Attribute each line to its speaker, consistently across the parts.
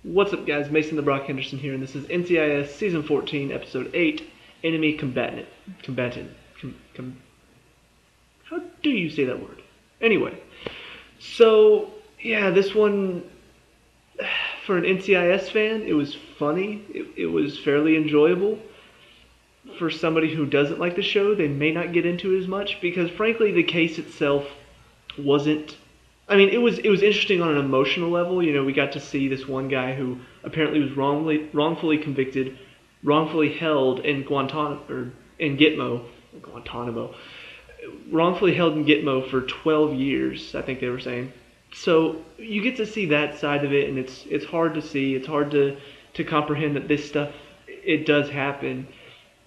Speaker 1: What's up, guys? Mason the Brock Henderson here, and this is NCIS Season 14, Episode 8, Enemy Combatant. How do you say that word? Anyway, so, yeah, this one, for an NCIS fan, it was funny. It was fairly enjoyable. For somebody who doesn't like the show, they may not get into it as much, because, frankly, the case itself wasn't... I mean, it was interesting on an emotional level. You know, we got to see this one guy who apparently was wrongfully convicted, wrongfully held in Gitmo, wrongfully held in Gitmo for 12 years, I think they were saying. So you get to see that side of it, and it's hard to see. It's hard to comprehend that this stuff, it does happen.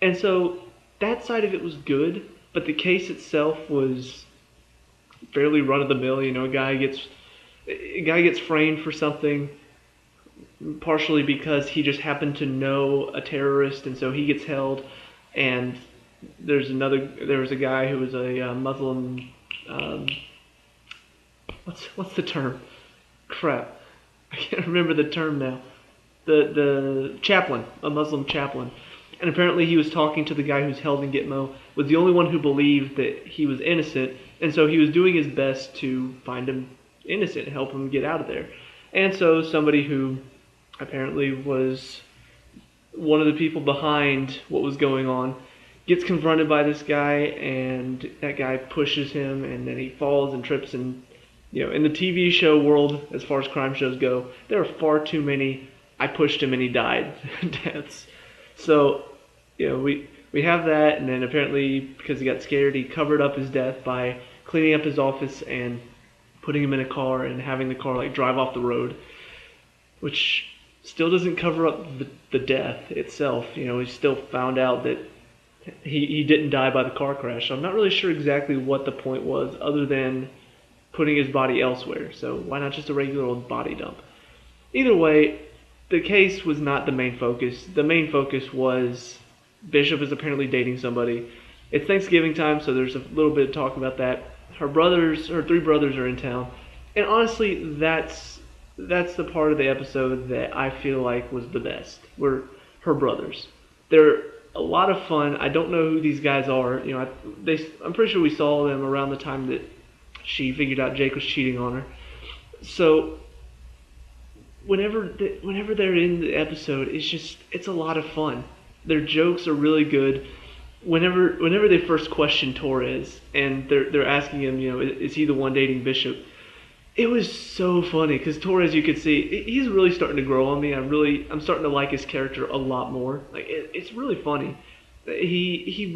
Speaker 1: And so that side of it was good, but the case itself was fairly run-of-the-mill. You know, a guy gets framed for something, partially because he just happened to know a terrorist, and so he gets held. And there was a guy who was a Muslim. What's the term? Crap, I can't remember the term now. The chaplain, a Muslim chaplain. And apparently he was talking to the guy who's held in Gitmo, was the only one who believed that he was innocent, and so he was doing his best to find him innocent, help him get out of there. And so somebody who apparently was one of the people behind what was going on gets confronted by this guy, and that guy pushes him, and then he falls and trips. And, you know, in the TV show world, as far as crime shows go, there are far too many "I pushed him and he died" deaths. So, you know, we have that, and then apparently, because he got scared, he covered up his death by cleaning up his office and putting him in a car and having the car, like, drive off the road, which still doesn't cover up the death itself. You know, he still found out that he didn't die by the car crash. So I'm not really sure exactly what the point was, other than putting his body elsewhere. So why not just a regular old body dump? Either way, the case was not the main focus. The main focus was Bishop is apparently dating somebody. It's Thanksgiving time, so there's a little bit of talk about that. Her three brothers are in town. And honestly, that's the part of the episode that I feel like was the best, were her brothers. They're a lot of fun. I don't know who these guys are. You know, I'm pretty sure we saw them around the time that she figured out Jake was cheating on her. So whenever they're in the episode, it's a lot of fun. Their jokes are really good. Whenever they first question Torres and they're asking him, you know, is he the one dating Bishop? It was so funny because Torres, you could see, he's really starting to grow on me. I'm starting to like his character a lot more. Like, it's really funny. He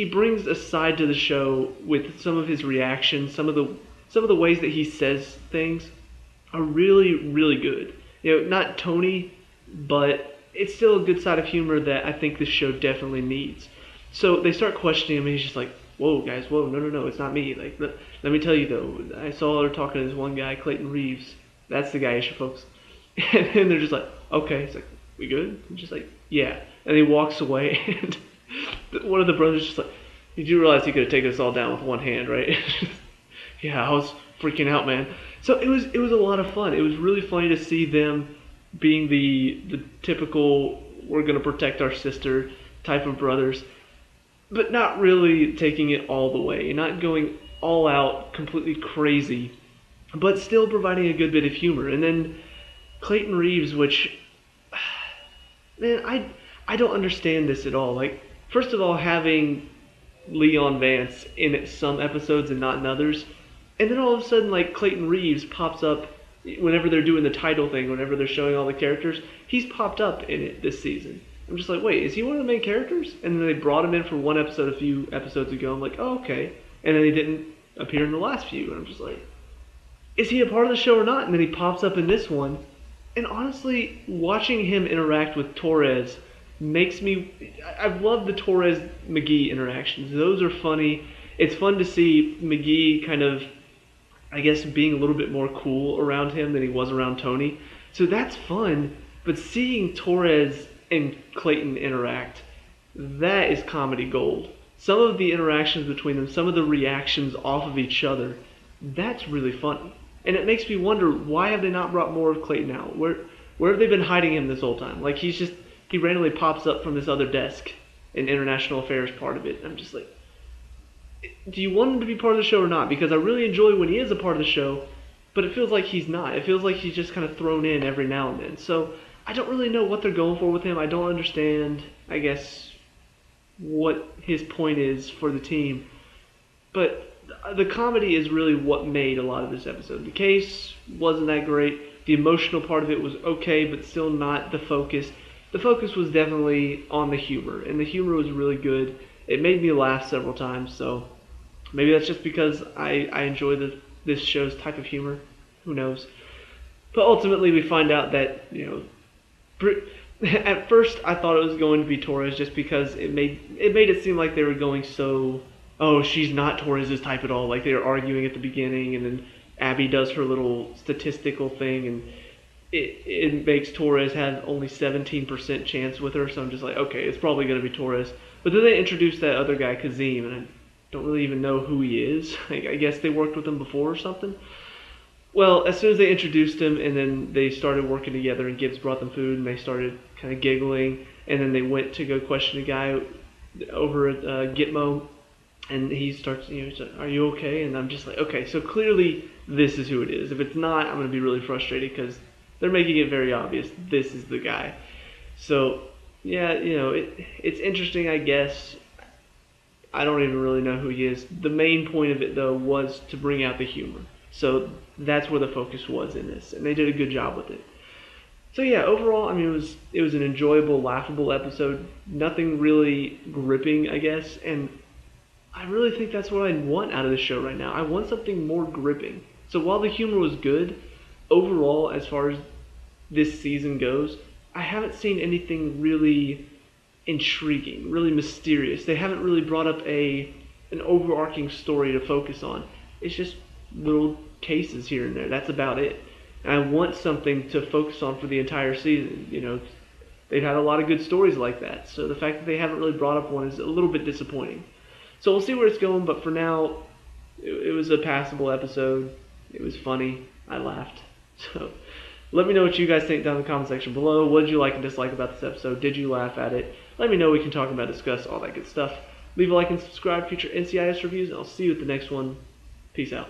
Speaker 1: brings a side to the show with some of his reactions, some of the ways that he says things are really, really good. You know, not Tony, but it's still a good side of humor that I think this show definitely needs. So they start questioning him, and he's just like, "Whoa, guys, whoa, no, it's not me. Like, let me tell you though, I saw her talking to this one guy, Clayton Reeves. That's the guy you should focus." And they're just like, "Okay." He's like, "We good?" I'm just like, "Yeah." And he walks away, and one of the brothers just like, "Did you realize he could have taken us all down with one hand, right?" Yeah, I was freaking out, man. So it was a lot of fun. It was really funny to see them being the typical "we're gonna protect our sister" type of brothers, but not really taking it all the way, not going all out completely crazy, but still providing a good bit of humor. And then Clayton Reeves, which, man, I don't understand this at all. Like, first of all, having Leon Vance in some episodes and not in others, and then all of a sudden, like, Clayton Reeves pops up whenever they're doing the title thing, whenever they're showing all the characters. He's popped up in it this season. I'm just like, wait, is he one of the main characters? And then they brought him in for one episode a few episodes ago. I'm like, oh, okay. And then he didn't appear in the last few. And I'm just like, is he a part of the show or not? And then he pops up in this one. And honestly, watching him interact with Torres makes me... I've loved the Torres-McGee interactions. Those are funny. It's fun to see McGee kind of, I guess, being a little bit more cool around him than he was around Tony. So that's fun. But seeing Torres and Clayton interact, that is comedy gold. Some of the interactions between them, some of the reactions off of each other, that's really funny. And it makes me wonder, why have they not brought more of Clayton out? Where have they been hiding him this whole time? Like, he randomly pops up from this other desk in international affairs part of it. I'm just like, do you want him to be part of the show or not? Because I really enjoy when he is a part of the show, but it feels like he's not. It feels like he's just kind of thrown in every now and then. So I don't really know what they're going for with him. I don't understand, I guess, what his point is for the team. But the comedy is really what made a lot of this episode. The case wasn't that great. The emotional part of it was okay, but still not the focus. The focus was definitely on the humor, and the humor was really good. It made me laugh several times, so maybe that's just because I enjoy this show's type of humor. Who knows? But ultimately, we find out that, at first I thought it was going to be Torres just because it made it seem like they were going so, oh, she's not Torres' type at all. Like, they were arguing at the beginning, and then Abby does her little statistical thing, and it makes Torres have only 17% chance with her. So I'm just like, okay, it's probably going to be Torres. But then they introduced that other guy, Kazim, and I don't really even know who he is. I guess they worked with him before or something. Well, as soon as they introduced him, and then they started working together, and Gibbs brought them food, and they started kind of giggling, and then they went to go question a guy over at Gitmo, and he starts, he's like, "Are you okay?" And I'm just like, okay, so clearly this is who it is. If it's not, I'm going to be really frustrated because they're making it very obvious this is the guy. So, yeah, it's interesting, I guess. I don't even really know who he is. The main point of it, though, was to bring out the humor. So that's where the focus was in this, and they did a good job with it. So yeah, overall, I mean, it was an enjoyable, laughable episode. Nothing really gripping, I guess, and I really think that's what I want out of the show right now. I want something more gripping. So while the humor was good, overall, as far as this season goes, I haven't seen anything really intriguing, really mysterious. They haven't really brought up an overarching story to focus on. It's just little cases here and there. That's about it. And I want something to focus on for the entire season. They've had a lot of good stories like that. So the fact that they haven't really brought up one is a little bit disappointing. So we'll see where it's going, but for now, it was a passable episode. It was funny. I laughed. So let me know what you guys think down in the comment section below. What did you like and dislike about this episode? Did you laugh at it? Let me know. We can talk about, discuss, all that good stuff. Leave a like and subscribe for future NCIS reviews, and I'll see you at the next one. Peace out.